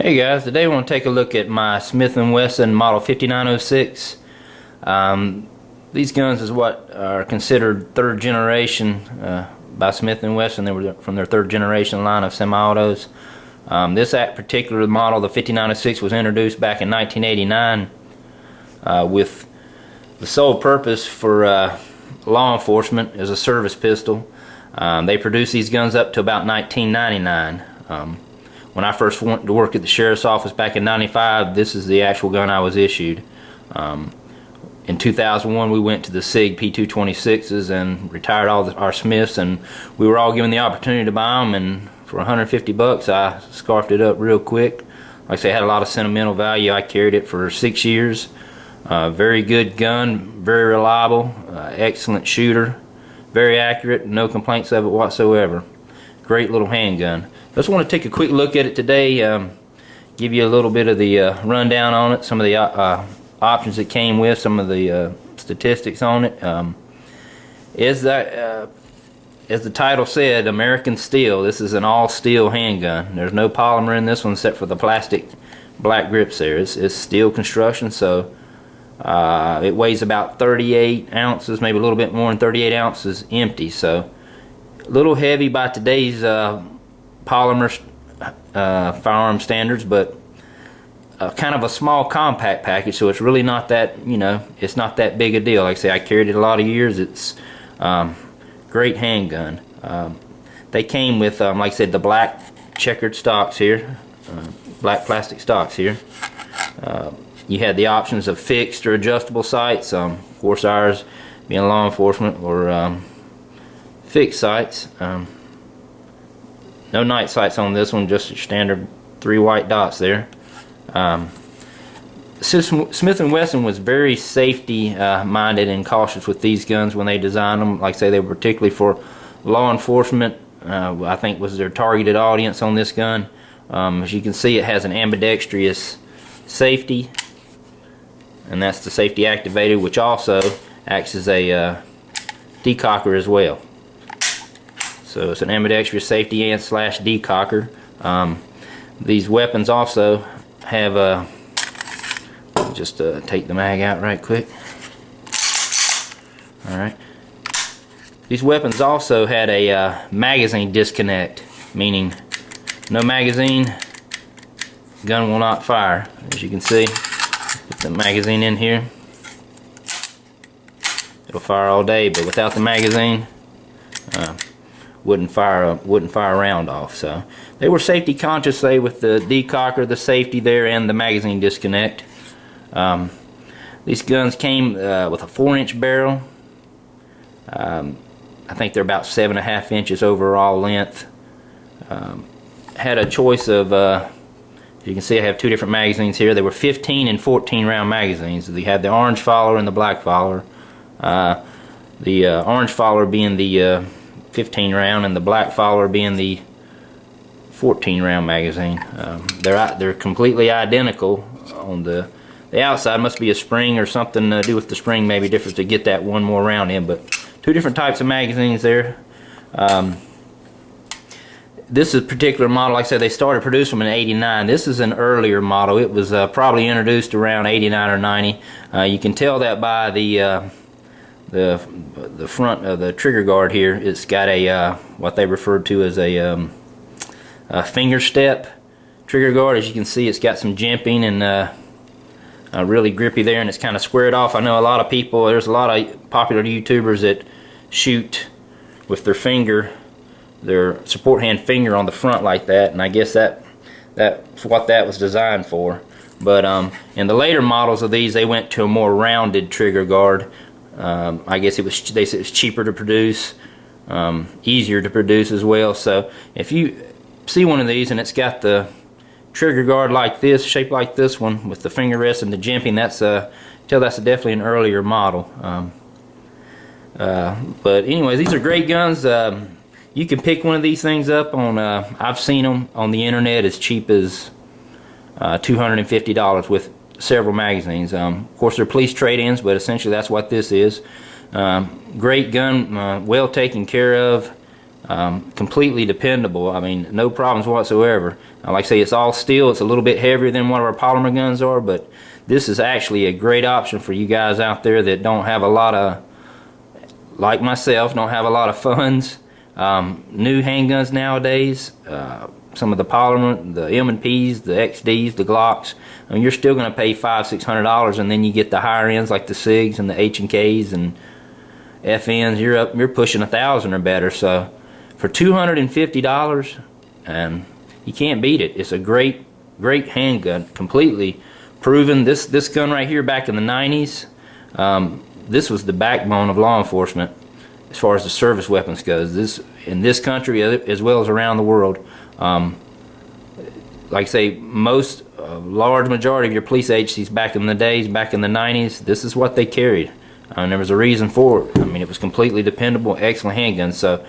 Hey guys, today we want to take a look at my Smith & Wesson Model 5906. These guns is what are considered third generation by Smith & Wesson. They were from their third generation line of semi-autos. This particular model, the 5906, was introduced back in 1989 with the sole purpose for law enforcement as a service pistol. They produced these guns up to about 1999. When I first went to work at the sheriff's office back in '95, this is the actual gun I was issued. In 2001, we went to the SIG P226s and retired all our Smiths, and we were all given the opportunity to buy them. And for 150 bucks, I scarfed it up real quick. Like I say, it had a lot of sentimental value. I carried it for 6 years. Very good gun, very reliable, excellent shooter, very accurate, no complaints of it whatsoever. Great little handgun. Just want to take a quick look at it today, give you a little bit of the rundown on it, some of the options it came with, some of the statistics on it. As the title said, American steel. This is an all-steel handgun. There's no polymer in this one except for the plastic black grips there. It's steel construction, so it weighs about 38 ounces, maybe a little bit more than 38 ounces empty, so a little heavy by today's polymer firearm standards, but kind of a small compact package, so it's really not that, it's not that big a deal. Like I say, I carried it a lot of years. It's great handgun. They came with, like I said, the black checkered stocks here, black plastic stocks here. You had the options of fixed or adjustable sights. Of course, ours being law enforcement or fixed sights. No night sights on this one, just standard 3 white dots there. Smith & Wesson was very safety minded and cautious with these guns when they designed them. Like I say, they were particularly for law enforcement. I think was their targeted audience on this gun. As you can see, it has an ambidextrous safety, and that's the safety activator, which also acts as a decocker as well. So it's an ambidextrous safety and slash decocker. These weapons also have just take the mag out right quick. Alright. These weapons also had a magazine disconnect, meaning no magazine, gun will not fire. As you can see, put the magazine in here. It'll fire all day, but without the magazine, wouldn't fire a round off. So they were safety conscious, say, with the decocker, the safety there, and the magazine disconnect. These guns came with a 4-inch barrel. I think they're about 7.5 inches overall length. Had a choice of, you can see I have 2 different magazines here. They were 15 and 14 round magazines. They had the orange follower and the black follower. The orange follower being the 15 round and the black follower being the 14 round magazine. They're completely identical. On the outside must be a spring or something to do with the spring, maybe different to get that one more round in, but 2 different types of magazines there. This is a particular model, like I said, they started producing them in '89. This is an earlier model. It was probably introduced around '89 or '90. You can tell that by the front of the trigger guard here. It's got a what they referred to as a finger step trigger guard. As you can see, it's got some jimping and really grippy there, and it's kind of squared off. I know a lot of people, there's a lot of popular YouTubers that shoot with their finger, their support hand finger on the front like that, and I guess that's what that was designed for. But in the later models of these, they went to a more rounded trigger guard. I guess they said it was cheaper to produce, easier to produce as well. So if you see one of these and it's got the trigger guard like this, shaped like this one, with the finger rest and the jimping, that's definitely an earlier model. But anyways, these are great guns. You can pick one of these things up on, I've seen them on the internet as cheap as $250 with several magazines. Of course, they're police trade-ins, but essentially that's what this is. Great gun, well taken care of. Completely dependable. I mean, no problems whatsoever. Like I say, it's all steel. It's a little bit heavier than one of our polymer guns are, but this is actually a great option for you guys out there that don't have a lot of, like myself, don't have a lot of funds. New handguns nowadays, some of the polymer, the M&Ps, the XDs, the Glocks, I mean, you're still going to pay $500–600, and then you get the higher ends like the SIGs and the H&Ks and FNs. You're pushing $1,000 or better. So for $250, and you can't beat it. It's a great handgun, completely proven. This gun right here, back in the 90s, this was the backbone of law enforcement as far as the service weapons goes. This in this country as well as around the world. Like I say, most large majority of your police agencies back in the days, back in the 90s, this is what they carried. And there was a reason for it. I mean, it was completely dependable, excellent handgun. So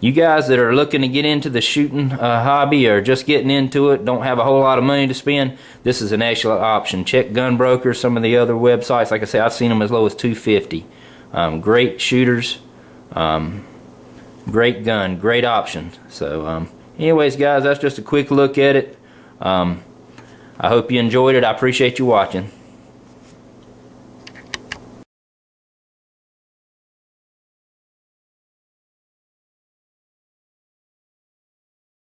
you guys that are looking to get into the shooting hobby, or just getting into it, don't have a whole lot of money to spend, this is an excellent option. Check Gun Broker, some of the other websites. Like I say, I've seen them as low as $250. Great shooters, great gun, great option. So anyways, guys, that's just a quick look at it. I hope you enjoyed it. I appreciate you watching.